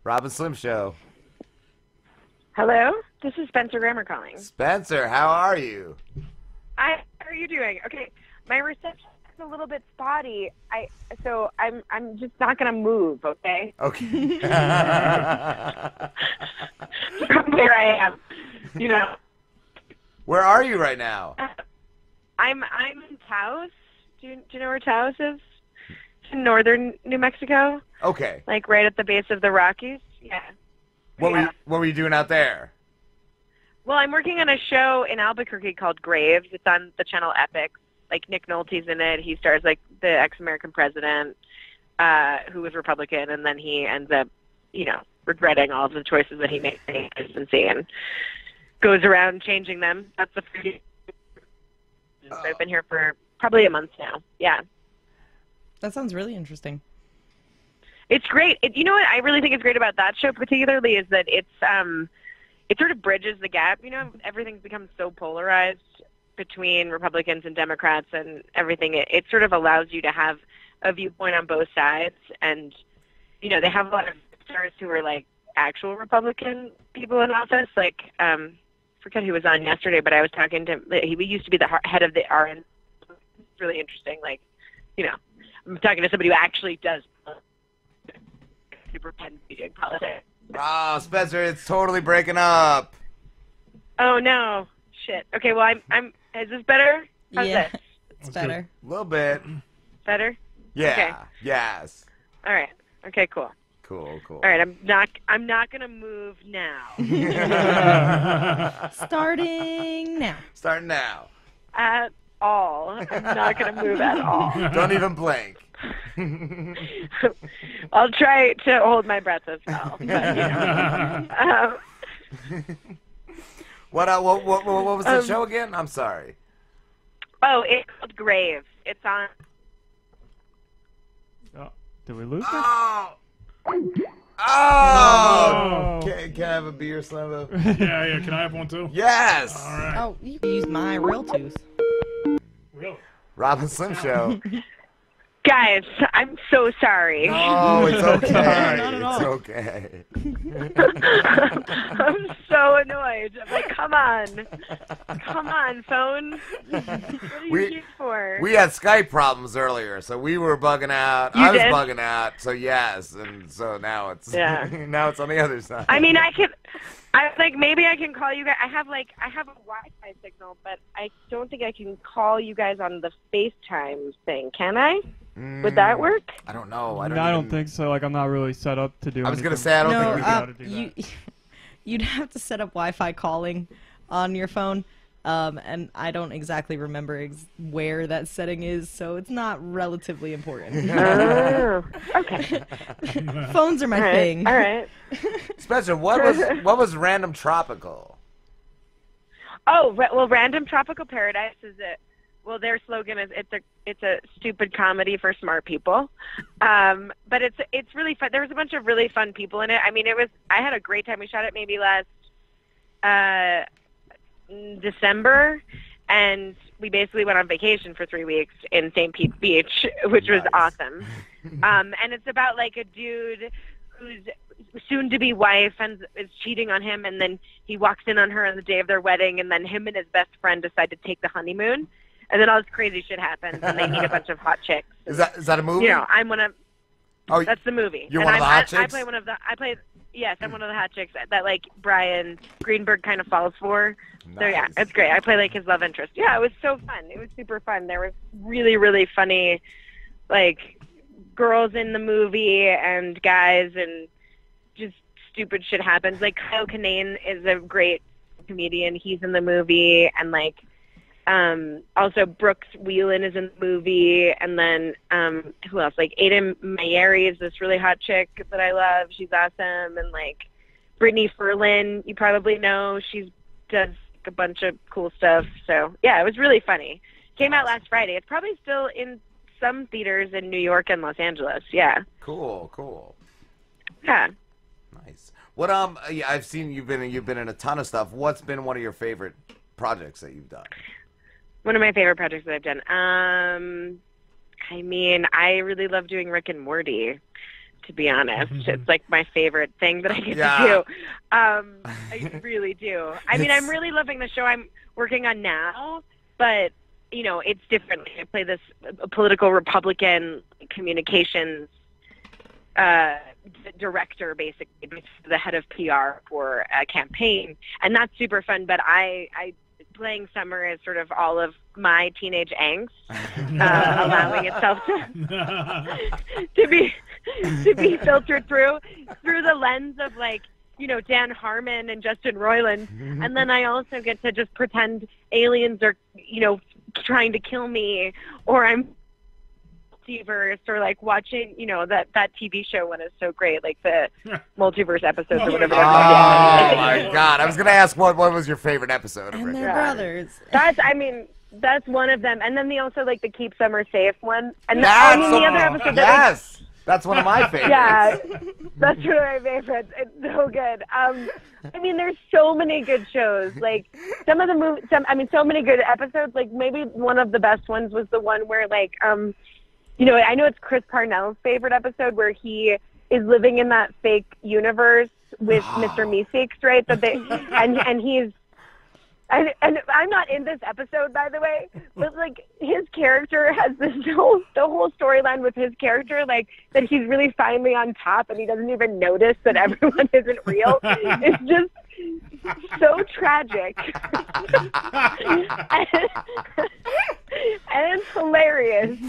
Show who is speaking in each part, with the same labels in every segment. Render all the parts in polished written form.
Speaker 1: Rob and Slim Show.
Speaker 2: Hello, this is Spencer Grammer calling.
Speaker 1: Spencer, how are you?
Speaker 2: How are you doing? Okay, my reception is a little bit spotty. I'm just not gonna move. Okay.
Speaker 1: Okay.
Speaker 2: From where I am, you know.
Speaker 1: Where are you right now?
Speaker 2: I'm in Taos. Do you know where Taos is? It's in northern New Mexico.
Speaker 1: Okay.
Speaker 2: Like right at the base of the Rockies. Yeah.
Speaker 1: What were you doing out there?
Speaker 2: Well, I'm working on a show in Albuquerque called Graves. It's on the channel Epic. Like Nick Nolte's in it. He stars like the ex-American president who was Republican, and then he ends up, regretting all of the choices that he made in the presidency and goes around changing them. That's the first. I've been here for probably a month now. Yeah.
Speaker 3: That sounds really interesting.
Speaker 2: It's great. You know what I really think is great about that show particularly is that it sort of bridges the gap. Everything's become so polarized between Republicans and Democrats and everything. It sort of allows you to have a viewpoint on both sides. And, they have a lot of stars who are like actual Republican people in office. Like, forget who was on yesterday, but I was talking to him. He used to be the head of the RN. It's really interesting. Like, I'm talking to somebody who actually does pretend to be doing politics.
Speaker 1: Oh, Spencer, it's totally breaking up.
Speaker 2: Oh no, shit. Okay, well, I'm. Is this better? How's this?
Speaker 3: It's better.
Speaker 1: A little bit.
Speaker 2: Better?
Speaker 1: Yeah.
Speaker 2: Okay.
Speaker 1: Yes.
Speaker 2: All right. Okay, cool.
Speaker 1: Cool.
Speaker 2: All right, I'm not gonna move now.
Speaker 3: Starting now.
Speaker 1: Starting now.
Speaker 2: At all. I'm not gonna move at all.
Speaker 1: Don't even blink.
Speaker 2: I'll try to hold my breath as well. But,
Speaker 1: What was the show again? I'm sorry.
Speaker 2: Oh, it's called Grave. It's on.
Speaker 4: Oh, did we lose it?
Speaker 1: Oh. Oh. Can I have a beer, Slimbo?
Speaker 4: Yeah. Can I have one too?
Speaker 1: Yes.
Speaker 4: All right.
Speaker 3: Oh, you can use my real tooth.
Speaker 4: Really?
Speaker 1: Rob and Slim Show.
Speaker 2: Guys, I'm so sorry.
Speaker 1: Oh, it's okay.
Speaker 3: Not at all.
Speaker 1: It's okay.
Speaker 2: I'm so annoyed. I'm like, come on, phone. What are you here for?
Speaker 1: We had Skype problems earlier, so we were bugging out.
Speaker 2: You
Speaker 1: I was
Speaker 2: did?
Speaker 1: bugging out, so yes, and so now it's now it's on the other side.
Speaker 2: I mean, maybe I can call you guys. I have a Wi-Fi signal, but I don't think I can call you guys on the FaceTime thing. Can I? Would that work?
Speaker 1: I don't know.
Speaker 4: I don't think so. Like, I'm not really set up to do.
Speaker 1: I was
Speaker 4: anything.
Speaker 1: gonna say I don't think we
Speaker 4: how to
Speaker 1: can.
Speaker 4: do that.
Speaker 3: You'd have to set up Wi-Fi calling on your phone, and I don't exactly remember where that setting is, so it's not relatively important.
Speaker 2: Oh, okay.
Speaker 3: Phones are my thing.
Speaker 2: All right.
Speaker 1: Spencer, what was Random Tropical?
Speaker 2: Oh, well, Random Tropical Paradise is it. Well, their slogan is it's a stupid comedy for smart people, but it's really fun. There was a bunch of really fun people in it. I mean, I had a great time. We shot it maybe last December, and we basically went on vacation for 3 weeks in St. Pete Beach, which was awesome. And it's about like a dude whose soon-to-be wife is cheating on him, and then he walks in on her on the day of their wedding, and then him and his best friend decide to take the honeymoon. And then all this crazy shit happens, and they meet a bunch of hot chicks.
Speaker 1: Is that a movie?
Speaker 2: I'm one of. Oh, that's the movie.
Speaker 1: You're one of the hot chicks?
Speaker 2: I play one of the. Yes, I'm one of the hot chicks that like Brian Greenberg kind of falls for.
Speaker 1: Nice.
Speaker 2: So yeah, it's great. I play like his love interest. Yeah, it was so fun. It was super fun. There was really, really funny, like, girls in the movie and guys, and just stupid shit happens. Like Kyle Kinane is a great comedian. He's in the movie, and like. Also Brooks Wheelan is in the movie, and then who else? Like Aiden Mayeri is this really hot chick that I love. She's awesome, and like Brittany Ferlin, you probably know. She does a bunch of cool stuff. So yeah, it was really funny. Came out last Friday. It's probably still in some theaters in New York and Los Angeles. Yeah.
Speaker 1: Cool.
Speaker 2: Yeah.
Speaker 1: Nice. What yeah, I've seen you've been in a ton of stuff. What's been one of your favorite projects that you've done?
Speaker 2: One of my favorite projects that I've done. I mean, I really love doing Rick and Morty, to be honest. It's like my favorite thing that I get
Speaker 1: Yeah.
Speaker 2: to do. I really do. I mean, I'm really loving the show I'm working on now, but you know, it's different. I play this political Republican communications director, basically, the head of PR for a campaign, and that's super fun. But I playing Summer is sort of all of my teenage angst, allowing itself to be filtered through the lens of, like, you know, Dan Harmon and Justin Roiland, and then I also get to just pretend aliens are, you know, trying to kill me, or I'm multiverse, or like watching, you know, that TV show one is so great, like the multiverse episodes or whatever they're called.
Speaker 1: Oh my God! I was gonna ask what was your favorite episode of
Speaker 3: And
Speaker 1: Rick
Speaker 3: they're
Speaker 1: and Morty?
Speaker 3: brothers.
Speaker 2: That's one of them, and then they also like the Keep Summer Safe one, and the
Speaker 1: That's
Speaker 2: other episode.
Speaker 1: Yes, that's one of my favorites.
Speaker 2: Yeah, that's one of my favorites. It's so good. I mean, there's so many good shows. Like so many good episodes. Like maybe one of the best ones was the one where, like, you know, I know it's Chris Parnell's favorite episode, where he is living in that fake universe with Mr. Meeseeks, right? That they and he's. And I'm not in this episode, by the way, but like his character has the whole storyline with his character, like that he's really finally on top and he doesn't even notice that everyone isn't real. It's just so tragic. And it's hilarious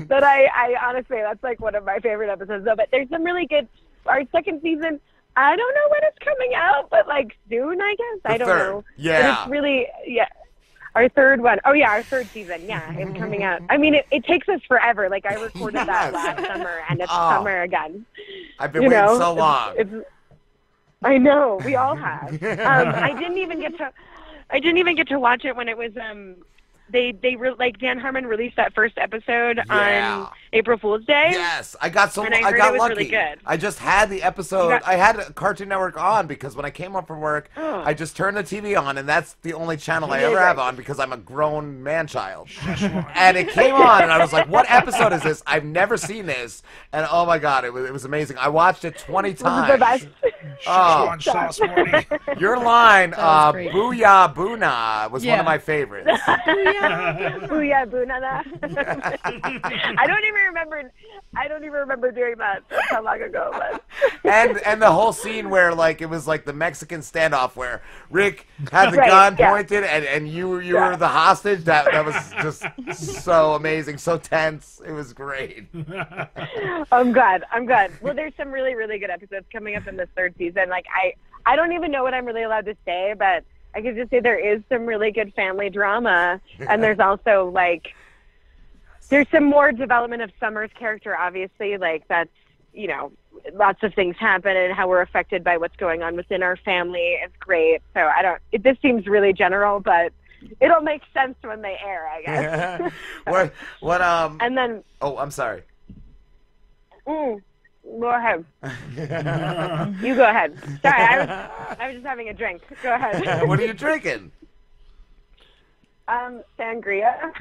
Speaker 2: that I honestly, that's like one of my favorite episodes though. But there's some really good, our second season, I don't know when it's coming out, but like soon, I guess. I don't know.
Speaker 1: Yeah.
Speaker 2: But it's really, our third one. Oh yeah, our third season. Yeah, it's coming out. I mean, it takes us forever. Like I recorded that last summer, and it's summer again.
Speaker 1: I've been waiting so long.
Speaker 2: I know, we all have. I didn't even get to watch it when it was like Dan Harmon released that first episode on April Fool's Day.
Speaker 1: Yes, I got
Speaker 2: and I got
Speaker 1: lucky.
Speaker 2: Was really good.
Speaker 1: I just had the episode. I had Cartoon Network on because when I came home from work, I just turned the TV on, and that's the only channel I ever have on because I'm a grown man-child. And it came on, and I was like, "What episode is this? I've never seen this." And oh my God, it was amazing. I watched it 20 times.
Speaker 2: The best.
Speaker 5: Szechuan sauce, Morty.
Speaker 1: Your line,
Speaker 3: was great.
Speaker 1: "Booyah Boona," was one of my favorites.
Speaker 2: Booyah, boonana. I don't even remember doing that. That's how long ago it was.
Speaker 1: And the whole scene where, like, it was like the Mexican standoff where Rick had the gun pointed and you were the hostage. That was just so amazing, so tense. It was great.
Speaker 2: I'm glad. Well, there's some really, really good episodes coming up in this third season. Like I don't even know what I'm really allowed to say, but I could just say there is some really good family drama, and there's also, like, there's some more development of Summer's character, obviously. Like, that's, you know, lots of things happen and how we're affected by what's going on within our family. It's great. So this seems really general, but it'll make sense when they air, I guess.
Speaker 1: And
Speaker 2: then...
Speaker 1: Oh, I'm sorry.
Speaker 2: Go ahead. You go ahead. Sorry, I was just having a drink. Go ahead.
Speaker 1: What are you drinking?
Speaker 2: Sangria.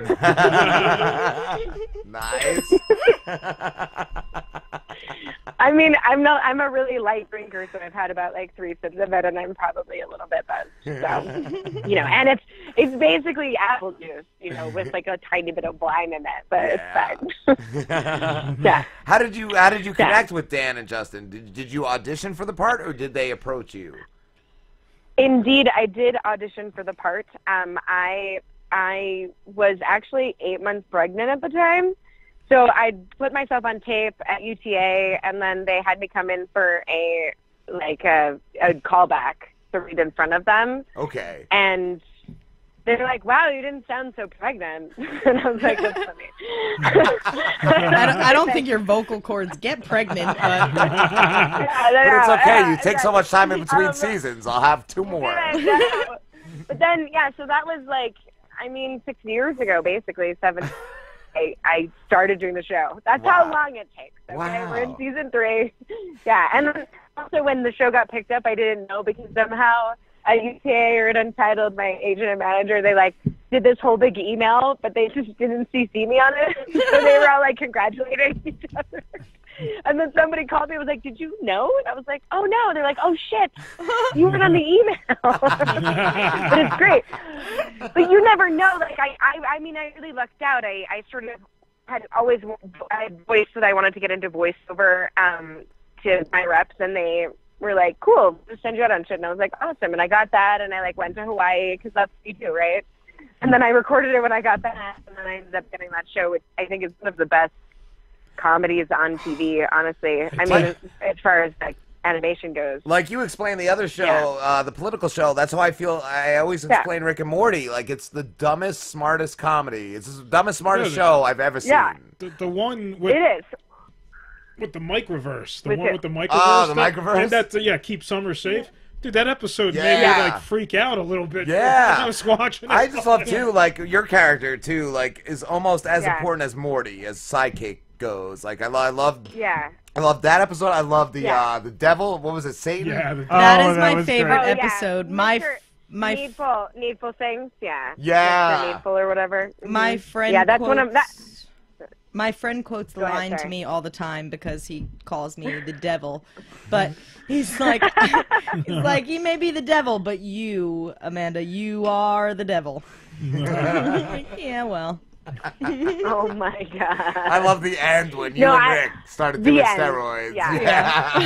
Speaker 1: Nice.
Speaker 2: I mean, I'm a really light drinker, so I've had about like 3 sips of it, and I'm probably a little bit buzzed. So, you know, and it's basically apple juice, you know, with like a tiny bit of wine in it, but it's fine. Yeah.
Speaker 1: How did you connect with Dan and Justin? Did you audition for the part, or did they approach you?
Speaker 2: Indeed, I did audition for the part. I was actually 8 months pregnant at the time. So I put myself on tape at UTA, and then they had me come in for a callback to read in front of them.
Speaker 1: Okay.
Speaker 2: And they're like, "Wow, you didn't sound so pregnant." And I was like, "That's funny."
Speaker 3: I don't think your vocal cords get pregnant, but
Speaker 1: But it's okay. You take so much time in between seasons. I'll have 2 more.
Speaker 2: But then, so that was 6 years ago, basically, 7. I started doing the show. That's how long it takes. Okay?
Speaker 1: Wow.
Speaker 2: We're in season 3. Yeah, and also when the show got picked up, I didn't know because somehow at UTA or at Untitled, my agent and manager, they did this whole big email, but they just didn't CC me on it. So they were all congratulating each other. And then somebody called me and was like, did you know? And I was like, oh, no. They're like, oh, shit. You weren't on the email. But it's great. But you never know. Like, I mean, I really lucked out. I sort of had always voiced that I wanted to get into voiceover to my reps, and they were like, cool, just send you out on shit. And I was like, awesome. And I got that, and I, like, went to Hawaii because that's what you do, right? And then I recorded it when I got back, and then I ended up getting that show, which I think is one of the best comedies on TV, honestly. I mean, as far as, like, animation goes.
Speaker 1: Like you explained the other show, the political show, that's how I feel. I always explain Rick and Morty. Like, it's the dumbest, smartest comedy. It's the dumbest, smartest show I've ever seen.
Speaker 5: The one with...
Speaker 2: It is.
Speaker 5: With the microverse. The one with the microverse.
Speaker 1: Oh, the microverse?
Speaker 5: And that, keep Summer safe. Dude, that episode made me, like, freak out a little bit.
Speaker 1: Yeah.
Speaker 5: I was watching it.
Speaker 1: I just love, too, like, your character, too, like, is almost as important as Morty, as sidekick goes. Like, I love...
Speaker 2: Yeah.
Speaker 1: I love that episode. I love the devil. What was it, Satan?
Speaker 5: Yeah.
Speaker 3: That is my favorite episode.
Speaker 2: Yeah. Needful things. Yeah.
Speaker 1: Yeah.
Speaker 2: Mr. Needful or whatever.
Speaker 3: My friend.
Speaker 2: Yeah, that's one of that.
Speaker 3: My friend quotes the line to me all the time because he calls me the devil, but he's like, he may be the devil, but you, Amanda, you are the devil. Yeah, well.
Speaker 2: Oh my god!
Speaker 1: I love the end when you and Rick started doing steroids.
Speaker 2: Yeah.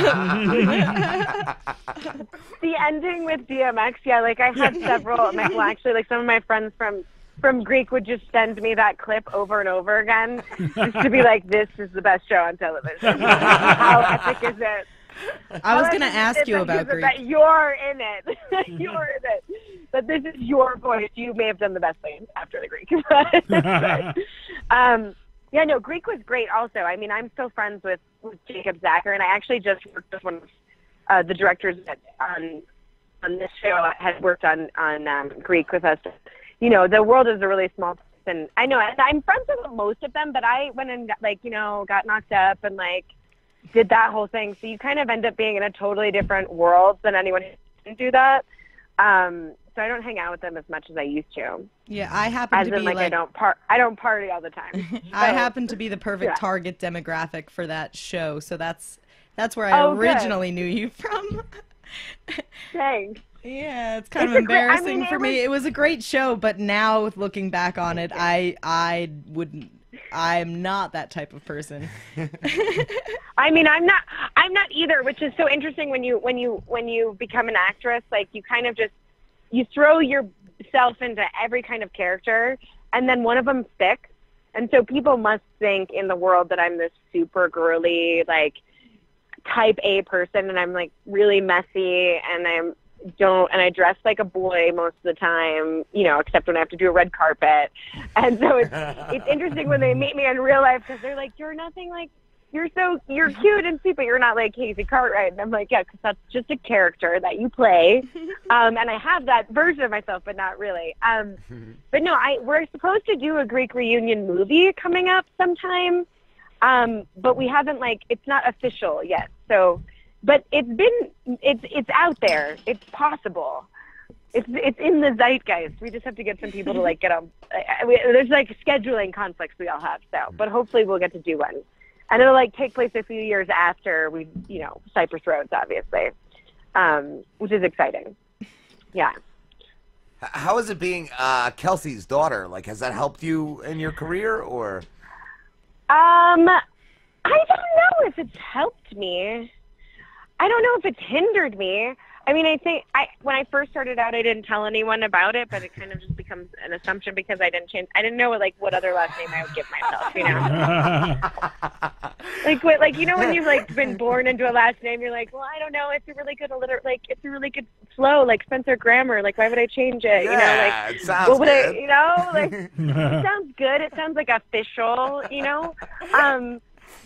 Speaker 2: The ending with DMX, like I had several. Well, actually, like some of my friends from Greek would just send me that clip over and over again, just to be like, "This is the best show on television." How epic is it?
Speaker 3: I was going to ask you about Greek.
Speaker 2: That you're in it. You're in it. That this is your voice. You may have done the best thing after the Greek. Yeah, no, Greek was great also. I mean, I'm still friends with Jacob Zacher, and I actually just worked with one of the directors on this show had worked on Greek with us. You know, the world is a really small place, and I know, and I'm friends with most of them, but I went and, got knocked up and, did that whole thing. So you kind of end up being in a totally different world than anyone who didn't do that. So I don't hang out with them as much as I used to.
Speaker 3: Yeah, I happen to be
Speaker 2: I don't party all the time. So.
Speaker 3: I happen to be the perfect target demographic for that show. So that's where I originally knew you from.
Speaker 2: Thanks.
Speaker 3: Yeah, it's kind of embarrassing for me. It was a great show, but now looking back on it, I'm not that type of person.
Speaker 2: I mean, I'm not either, which is so interesting when you become an actress. Like, you kind of you throw yourself into every kind of character, and then one of them sticks. And so people must think in the world that I'm this super girly, type A person, and I'm really messy, and I dress like a boy most of the time, except when I have to do a red carpet. And so it's interesting when they meet me in real life, because they're like, you're nothing you're cute and sweet, but you're not like Casey Cartwright. And I'm like, yeah, because that's just a character that you play. And I have that version of myself, but not really. But no, we're supposed to do a Greek reunion movie coming up sometime. But we haven't, it's not official yet. So, but it's out there. It's possible. It's in the zeitgeist. We just have to get some people to get on. There's scheduling conflicts we all have. So, but hopefully we'll get to do one. And it'll take place a few years after we, Cypress Roads, obviously, which is exciting. Yeah.
Speaker 1: How is it being Kelsey's daughter? Has that helped you in your career, or?
Speaker 2: I don't know if it's helped me. I don't know if it's hindered me. I mean, I think when I first started out, I didn't tell anyone about it, but it kind of just becomes an assumption because I didn't know what other last name I would give myself, when you've been born into a last name, you're like, well, I don't know, it's a really good it's a really good flow, Spencer Grammer, why would I change it?
Speaker 1: It sounds good.
Speaker 2: It sounds good. It sounds official,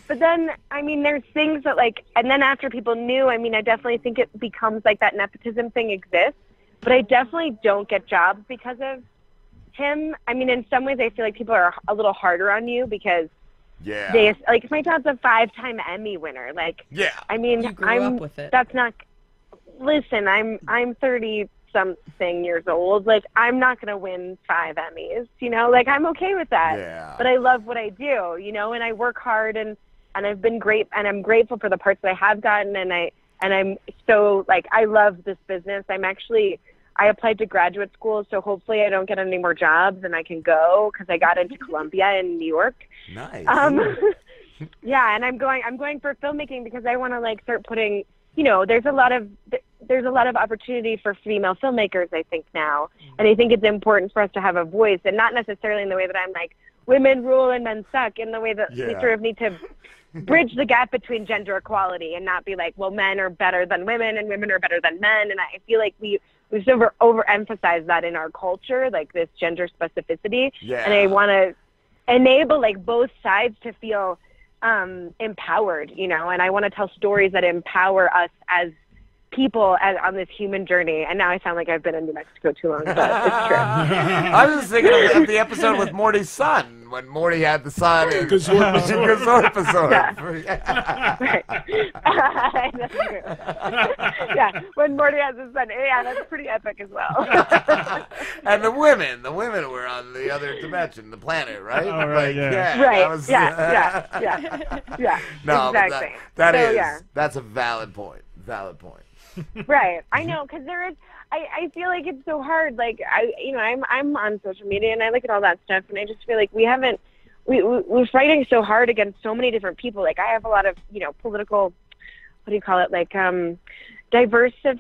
Speaker 2: But then, I mean, there's things that, and then after people knew, I mean, I definitely think it becomes, that nepotism thing exists. But I definitely don't get jobs because of him. I mean, in some ways, I feel like people are a little harder on you because they, my dad's a 5-time Emmy winner. I mean,
Speaker 3: you grew up with it.
Speaker 2: That's not, listen, I'm 30-something years old. I'm not going to win 5 Emmys, I'm okay with that.
Speaker 1: Yeah.
Speaker 2: But I love what I do, and I work hard, and and I've been great, and I'm grateful for the parts that I have gotten, and I'm so, like, I love this business. I applied to graduate school, so hopefully I don't get any more jobs and I can go, because I got into Columbia in New York.
Speaker 1: Nice.
Speaker 2: Yeah, and I'm going for filmmaking because I want to, like, start putting, you know, there's a lot of opportunity for female filmmakers, I think, now, and I think it's important for us to have a voice, and not necessarily in the way that I'm like, women rule and men suck, in the way that we sort of need to bridge the gap between gender equality and not be like, well, men are better than women and women are better than men. And I feel like we've sort of overemphasized that in our culture, like this gender specificity.
Speaker 1: Yeah.
Speaker 2: And I want to enable, like, both sides to feel empowered, you know, and I want to tell stories that empower us as people on this human journey. And now I sound like I've been in New Mexico too long, but it's true.
Speaker 1: I was just thinking of the episode with Morty's son, when Morty had the son in Gazorpazorp.
Speaker 2: Yeah. Right. That's true. Yeah, when Morty has his son. Yeah, that's pretty epic as well.
Speaker 1: And the women were on the other dimension, the planet, right?
Speaker 4: Oh, right,
Speaker 1: like,
Speaker 4: yeah.
Speaker 2: Right.
Speaker 1: That was,
Speaker 2: Yeah.
Speaker 1: No,
Speaker 2: exactly.
Speaker 1: That's a valid point. Valid point.
Speaker 2: Right. I know, because there is. I feel like it's so hard. Like, I'm on social media and I look at all that stuff, and I just feel like we're fighting so hard against so many different people. Like, I have a lot of, you know, political, what do you call it? Like, diversity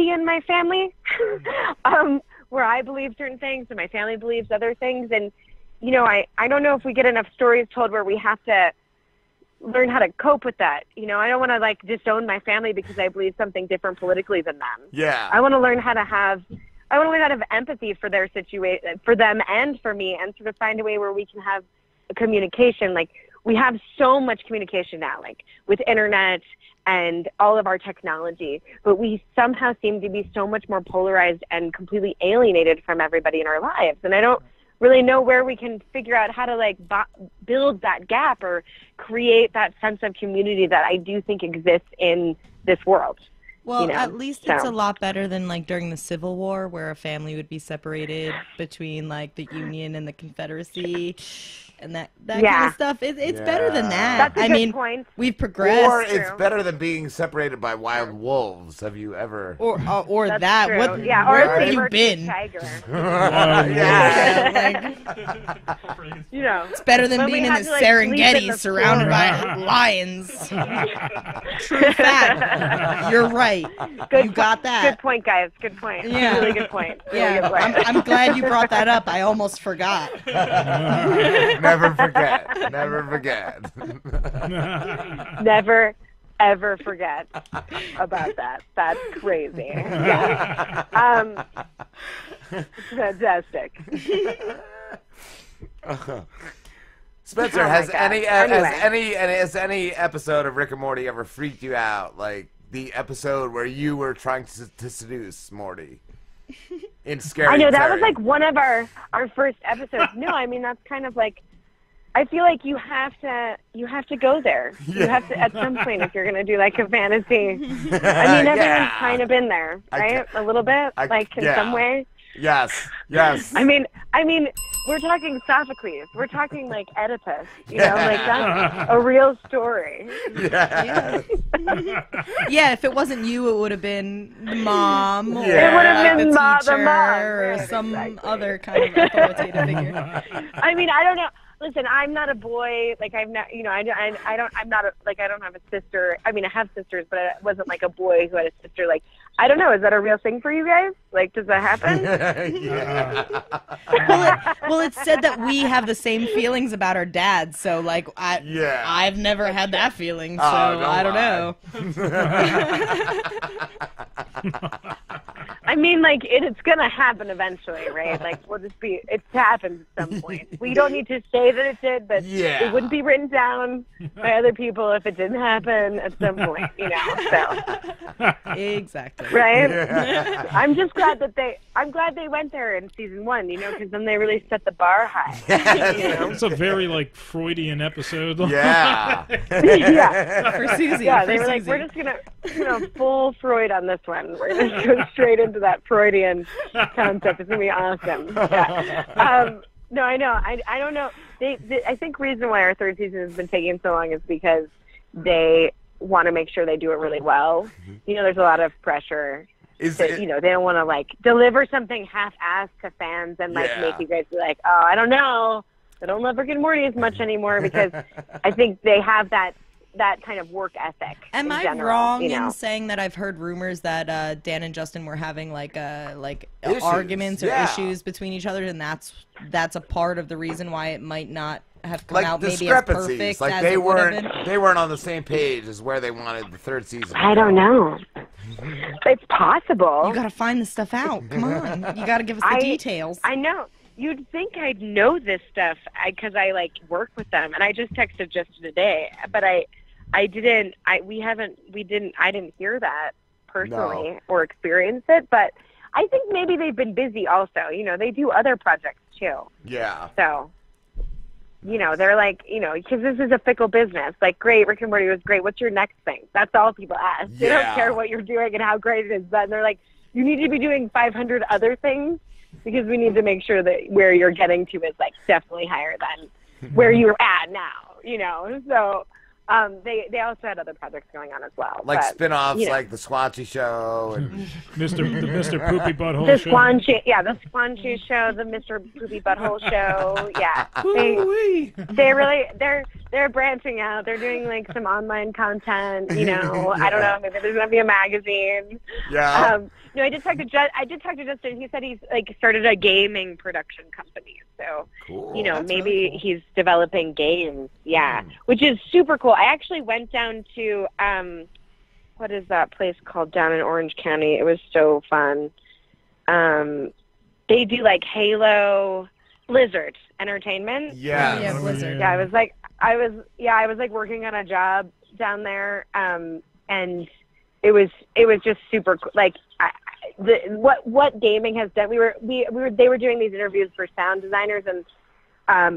Speaker 2: in my family, where I believe certain things and my family believes other things. And, you know, I don't know if we get enough stories told where we have to learn how to cope with that. You know, I don't want to, like, disown my family because I believe something different politically than them.
Speaker 1: Yeah.
Speaker 2: I want to learn how to have empathy for their situation, for them and for me, and sort of find a way where we can have a communication. Like, we have so much communication now, like with internet and all of our technology, but we somehow seem to be so much more polarized and completely alienated from everybody in our lives. And I don't really know where we can figure out how to, like, build that gap or create that sense of community that I do think exists in this world.
Speaker 3: Well,
Speaker 2: you know?
Speaker 3: at least it's a lot better than, like, during the Civil War, where a family would be separated between, like, the Union and the Confederacy and that kind of stuff. It's better than that.
Speaker 2: That's a good point.
Speaker 3: We've progressed.
Speaker 1: Or it's better than being separated by wild wolves. Have you ever?
Speaker 3: Or
Speaker 2: That's
Speaker 3: that.
Speaker 2: true.
Speaker 3: What?
Speaker 2: Yeah,
Speaker 3: Where
Speaker 2: or
Speaker 3: have you been?
Speaker 2: You know,
Speaker 3: it's better than
Speaker 2: when
Speaker 3: being
Speaker 2: we
Speaker 3: in the
Speaker 2: had to, like, sleep in
Speaker 3: Serengeti
Speaker 2: the
Speaker 3: surrounded by lions. True fact. You're right. You got that.
Speaker 2: Good point, guys. Good point.
Speaker 3: Yeah.
Speaker 2: Really good point. Really
Speaker 3: Yeah,
Speaker 2: good point.
Speaker 3: I'm glad you brought that up. I almost forgot.
Speaker 1: Never forget. Never forget.
Speaker 2: Never, ever forget about that. That's crazy. Yeah. Fantastic.
Speaker 1: Spencer,
Speaker 2: Oh
Speaker 1: has
Speaker 2: my God.
Speaker 1: has any episode of Rick and Morty ever freaked you out? Like the episode where you were trying to seduce Morty in Scary
Speaker 2: I know that
Speaker 1: Terry.
Speaker 2: was like one of our first episodes. No, I mean that's kind of like, I feel like you have to go there.
Speaker 1: Yeah.
Speaker 2: You have to at some point if you're gonna do like a fantasy. I mean, everyone's kind of been there, right? A little bit, like in some way.
Speaker 1: Yes.
Speaker 2: I mean, we're talking Sophocles. We're talking like Oedipus. You know, like that's a real story.
Speaker 1: Yeah.
Speaker 3: Yeah, if it wasn't you, it would have been the mom, or
Speaker 2: It would have been
Speaker 3: the
Speaker 2: the
Speaker 3: teacher,
Speaker 2: mom,
Speaker 3: or
Speaker 2: right,
Speaker 3: some
Speaker 2: exactly.
Speaker 3: other kind of authoritative figure.
Speaker 2: I mean, I don't know. Listen, I'm not a boy. Like I'm not, you know, I don't have a sister. I mean, I have sisters, but I wasn't like a boy who had a sister. Like, I don't know. Is that a real thing for you guys? Like, does that happen?
Speaker 1: Yeah.
Speaker 3: Well, it's said that we have the same feelings about our dads. So, like, I've never had that feeling. So I don't know.
Speaker 2: I mean, like, it's gonna happen eventually, right? Like, it's happened at some point. We don't need to say that it did, but it wouldn't be written down by other people if it didn't happen at some point, you know, so.
Speaker 3: Exactly.
Speaker 2: Right?
Speaker 1: Yeah.
Speaker 2: I'm just glad I'm glad they went there in season 1, you know, because then they really set the bar high.
Speaker 1: Yes.
Speaker 2: You know?
Speaker 5: It's a very, like, Freudian episode.
Speaker 1: Yeah.
Speaker 2: Yeah.
Speaker 3: For Susie.
Speaker 2: Yeah,
Speaker 3: for
Speaker 2: they were like,
Speaker 3: Susie.
Speaker 2: we're just gonna full Freud on this one. We're gonna go straight into that Freudian concept. It's gonna be awesome. Yeah. No, I know. I don't know. I think reason why our third season has been taking so long is because they want to make sure they do it really well. You know, there's a lot of pressure. You know, they don't want to like deliver something half-assed to fans and like make you guys be like, oh, I don't know, I don't love Rick and Morty as much anymore, because I think they have that kind of work ethic.
Speaker 3: Am I
Speaker 2: general,
Speaker 3: wrong
Speaker 2: you know?
Speaker 3: in saying that I've heard rumors that Dan and Justin were having like
Speaker 1: Issues.
Speaker 3: arguments or issues between each other, and that's a part of the reason why it might not have come out maybe as perfect
Speaker 1: like
Speaker 3: as
Speaker 1: they
Speaker 3: it would have been?
Speaker 1: they weren't on the same page as where they wanted the third season.
Speaker 2: I don't know. It's possible.
Speaker 3: You gotta find this stuff out. Come on, you gotta give us the details.
Speaker 2: I know. You'd think I'd know this stuff because I like work with them, and I just texted Justin today, but I didn't hear that personally or experience it, but I think maybe they've been busy also. You know, they do other projects too.
Speaker 1: Yeah.
Speaker 2: So, you know, they're like, you know, because this is a fickle business. Like, great, Rick and Morty was great. What's your next thing? That's all people ask. They don't care what you're doing and how great it is. But they're like, you need to be doing 500 other things because we need to make sure that where you're getting to is like definitely higher than where you're at now. You know, so. They also had other projects going on as well.
Speaker 1: Like
Speaker 2: but,
Speaker 1: spin-offs,
Speaker 2: you know.
Speaker 1: like the Squanchy Show. And...
Speaker 5: the Mr. Poopy Butthole
Speaker 2: the
Speaker 5: Show.
Speaker 2: Squanchy, the Squanchy Show, the Mr. Poopy Butthole Show. Yeah. They're branching out. They're doing like some online content, you know. I don't know, maybe there's going to be a magazine.
Speaker 1: Yeah.
Speaker 2: No, I did talk to Justin. He said he's like started a gaming production company. So,
Speaker 1: cool.
Speaker 2: You know,
Speaker 1: That's
Speaker 2: maybe
Speaker 1: really cool.
Speaker 2: he's developing games. Yeah, which is super cool. I actually went down to what is that place called down in Orange County? It was so fun. They do like Halo, Blizzard Entertainment.
Speaker 1: Yeah.
Speaker 3: Yeah, Blizzard.
Speaker 2: Yeah, I was like working on a job down there, and it was just super cool. Like what gaming has done. They were doing these interviews for sound designers and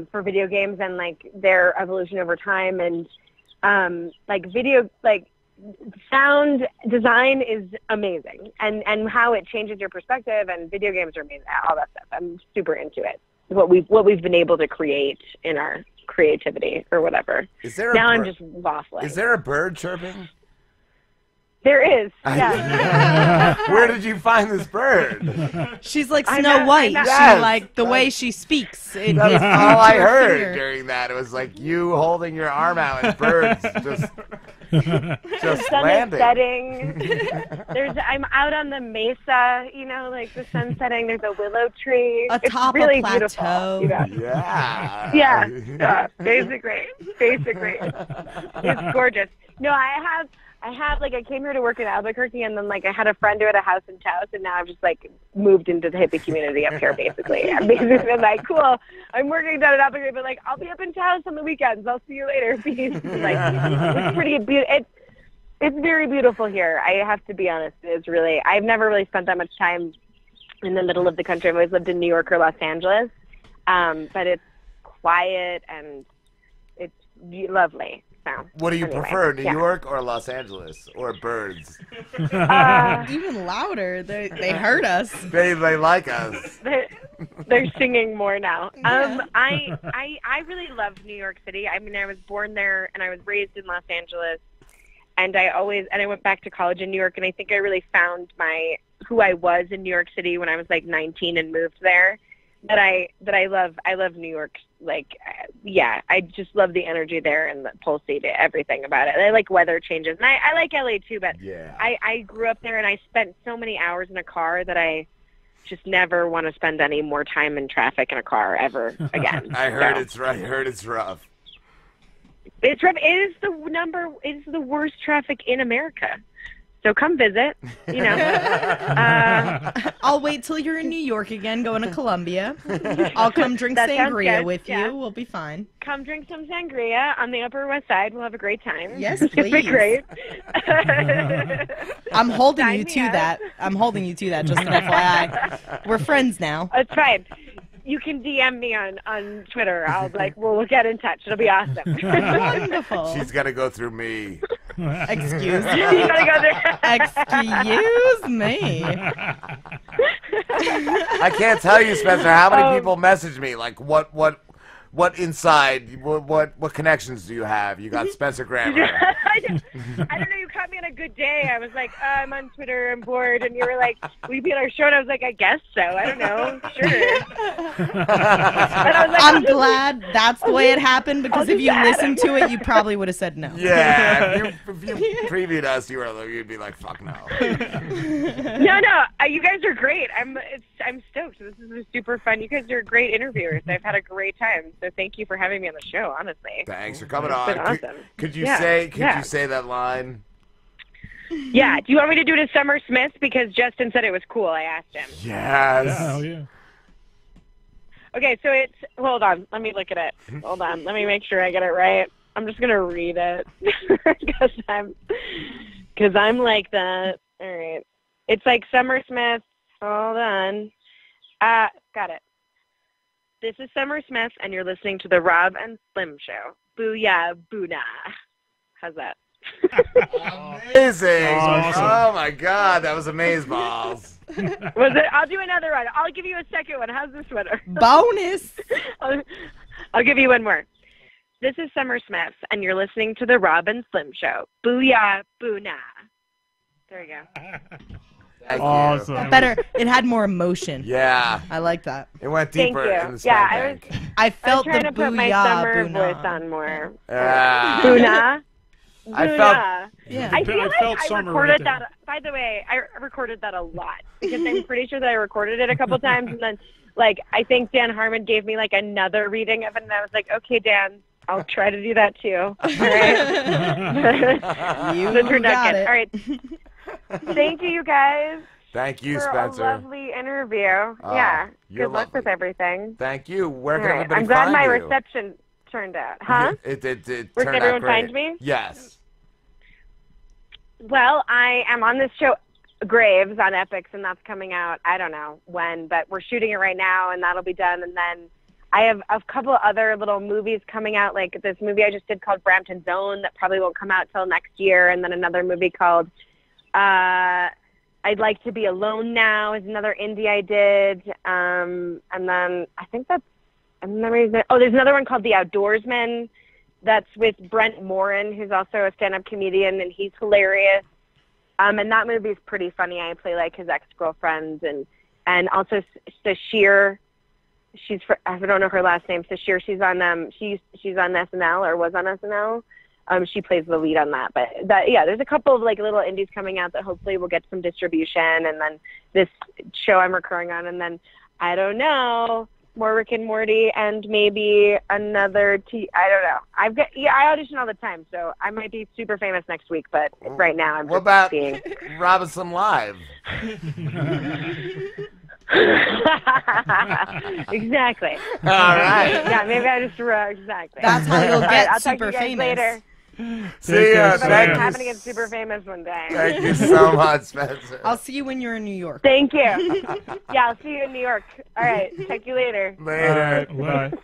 Speaker 2: for video games and like their evolution over time, and sound design is amazing, and how it changes your perspective, and video games are amazing, all that stuff. I'm super into it. What we've been able to create in our creativity or whatever. I'm just waffling.
Speaker 1: Is there a bird chirping?
Speaker 2: There is. Yeah.
Speaker 1: Where did you find this bird?
Speaker 3: She's like Snow White.
Speaker 1: Yes.
Speaker 3: She like the way she speaks.
Speaker 1: That's all I heard during that. It was like you holding your arm out and birds just
Speaker 2: sun
Speaker 1: landing.
Speaker 2: Is setting. I'm out on the mesa, you know, like the sun setting. There's a willow tree.
Speaker 3: Atop
Speaker 2: it's really
Speaker 3: a plateau.
Speaker 2: Beautiful, you know?
Speaker 1: Yeah.
Speaker 2: Basically. It's gorgeous. No, I came here to work in Albuquerque, and then like I had a friend who had a house in Taos, and now I've just like moved into the hippie community up here. Basically, I'm basically like, cool. I'm working down in Albuquerque, but like I'll be up in Taos on the weekends. I'll see you later. Peace. Like it's pretty beautiful. It's very beautiful here. I have to be honest. I've never really spent that much time in the middle of the country. I've always lived in New York or Los Angeles, but it's quiet and it's lovely. So,
Speaker 1: what do you prefer, New York or Los Angeles or birds?
Speaker 3: Even louder. They hurt us.
Speaker 1: They like us.
Speaker 2: They're singing more now.
Speaker 3: Yeah.
Speaker 2: I really love New York City. I mean, I was born there and I was raised in Los Angeles, and I went back to college in New York, and I think I really found who I was in New York City when I was like 19 and moved there. I love New York. Like, I just love the energy there and the pulsate, everything about it. I like weather changes, and I like LA too. But I grew up there, and I spent so many hours in a car that I just never want to spend any more time in traffic in a car ever again.
Speaker 1: I heard it's rough.
Speaker 2: It's rough. It is the worst traffic in America. So come visit, you know.
Speaker 3: I'll wait till you're in New York again, going to Columbia. I'll come drink sangria with you. We'll be fine.
Speaker 2: Come drink some sangria on the Upper West Side. We'll have a great time.
Speaker 3: Yes, please.
Speaker 2: It'll be great.
Speaker 3: I'm holding you to that. Just an FYI. We're friends now.
Speaker 2: That's fine. You can DM me on Twitter. We'll get in touch. It'll be awesome.
Speaker 3: Wonderful.
Speaker 1: She's got to go through me.
Speaker 3: Excuse me.
Speaker 2: You gotta go there.
Speaker 3: Excuse me.
Speaker 1: I can't tell you, Spencer, how many people message me, like, what what inside, what connections do you have? You got Spencer Grammer.
Speaker 2: I don't know. You caught me on a good day. I was like, I'm on Twitter. I'm bored. And you were like, will you be on our show? And I was like, I guess so. I don't know. Sure. And I was like,
Speaker 3: I'm glad that's the way it happened, because if you listened to it, you probably would have said no.
Speaker 1: Yeah, if you previewed us, you'd be like, fuck no.
Speaker 2: No. You guys are great. I'm stoked. This is super fun. You guys are great interviewers. I've had a great time. So thank you for having me on the show, honestly.
Speaker 1: Thanks for coming on.
Speaker 2: It's been awesome.
Speaker 1: Could you say that line?
Speaker 2: Yeah. Do you want me to do it as Summer Smith? Because Justin said it was cool. I asked him.
Speaker 1: Yes.
Speaker 5: Yeah, hell yeah.
Speaker 2: Okay, so it's, hold on. Let me look at it. Hold on. Let me make sure I get it right. I'm just going to read it because I'm like that. All right. It's like Summer Smith. Hold on. Got it. This is Summer Smith, and you're listening to the Rob and Slim Show. Booyah, boona. How's that?
Speaker 1: Amazing.
Speaker 5: Awesome.
Speaker 1: Oh, my God. That was amazeballs.
Speaker 2: Was it? I'll do another one. I'll give you a second one. How's this one?
Speaker 3: Bonus.
Speaker 2: I'll give you one more. This is Summer Smith, and you're listening to the Rob and Slim Show. Booyah, boona. There you go.
Speaker 4: Awesome.
Speaker 3: Better. It had more emotion.
Speaker 1: Yeah.
Speaker 3: I like that.
Speaker 1: It went
Speaker 2: Thank
Speaker 1: deeper
Speaker 2: you.
Speaker 1: in the spank bank.
Speaker 3: I felt
Speaker 2: I'm trying
Speaker 3: the
Speaker 2: to put my
Speaker 3: booyah,
Speaker 2: summer
Speaker 3: boona.
Speaker 2: voice on more.
Speaker 1: Yeah.
Speaker 2: Boona.
Speaker 1: I
Speaker 2: Boona.
Speaker 1: felt-
Speaker 3: Yeah.
Speaker 2: I feel like
Speaker 5: felt
Speaker 2: I
Speaker 5: summer
Speaker 2: recorded
Speaker 5: right there.
Speaker 2: that. By the way, I recorded that a lot because I'm pretty sure that I recorded it a couple times, and then, like, I think Dan Harmon gave me like another reading of it, and I was like, okay, Dan, I'll try to do that too. All right.
Speaker 3: You
Speaker 2: So turned out
Speaker 3: got
Speaker 2: good.
Speaker 3: it.
Speaker 2: All right. Thank you guys
Speaker 1: Thank you,
Speaker 2: for
Speaker 1: Spencer.
Speaker 2: a lovely interview. Yeah.
Speaker 1: you're
Speaker 2: Good luck
Speaker 1: lovely.
Speaker 2: with everything.
Speaker 1: Thank you. Where
Speaker 2: All
Speaker 1: can
Speaker 2: right.
Speaker 1: everybody
Speaker 2: I'm glad
Speaker 1: find
Speaker 2: my
Speaker 1: you?
Speaker 2: reception turned out. Huh?
Speaker 1: It
Speaker 2: Where
Speaker 1: turned
Speaker 2: can
Speaker 1: out
Speaker 2: everyone
Speaker 1: great.
Speaker 2: find me?
Speaker 1: Yes.
Speaker 2: Well, I am on this show, Graves, on Epix, and that's coming out, I don't know when, but we're shooting it right now, and that'll be done. And then I have a couple other little movies coming out, like this movie I just did called Brampton Zone that probably won't come out till next year, and then another movie called I'd Like to Be Alone Now is another indie I did. And then I think that's another reason. Oh, there's another one called The Outdoorsman. That's with Brent Morin, who's also a stand-up comedian, and he's hilarious. And that movie is pretty funny. I play like his ex-girlfriend, and also Sashir. I don't know her last name. Sashir. She's on she's on SNL or was on SNL. She plays the lead on that. But there's a couple of like little indies coming out that hopefully will get some distribution, and then this show I'm recurring on, and then I don't know. More Rick and Morty, and maybe another I don't know. I audition all the time, so I might be super famous next week, but right now I'm
Speaker 1: What
Speaker 2: just
Speaker 1: about
Speaker 2: being...
Speaker 1: Robinson Live?
Speaker 2: Exactly.
Speaker 1: All right.
Speaker 2: Yeah, maybe I just exactly.
Speaker 3: That's how you'll
Speaker 2: All right,
Speaker 3: get
Speaker 2: I'll talk to
Speaker 3: super
Speaker 2: you guys
Speaker 3: famous.
Speaker 2: later.
Speaker 1: See ya.
Speaker 2: But
Speaker 1: Thank
Speaker 2: I'm
Speaker 1: you.
Speaker 2: having to get super famous one day.
Speaker 1: Thank you so much, Spencer.
Speaker 3: I'll see you when you're in New York.
Speaker 2: Thank you. Yeah, I'll see you in New York. All right, check you later.
Speaker 1: Later.
Speaker 4: All right, bye.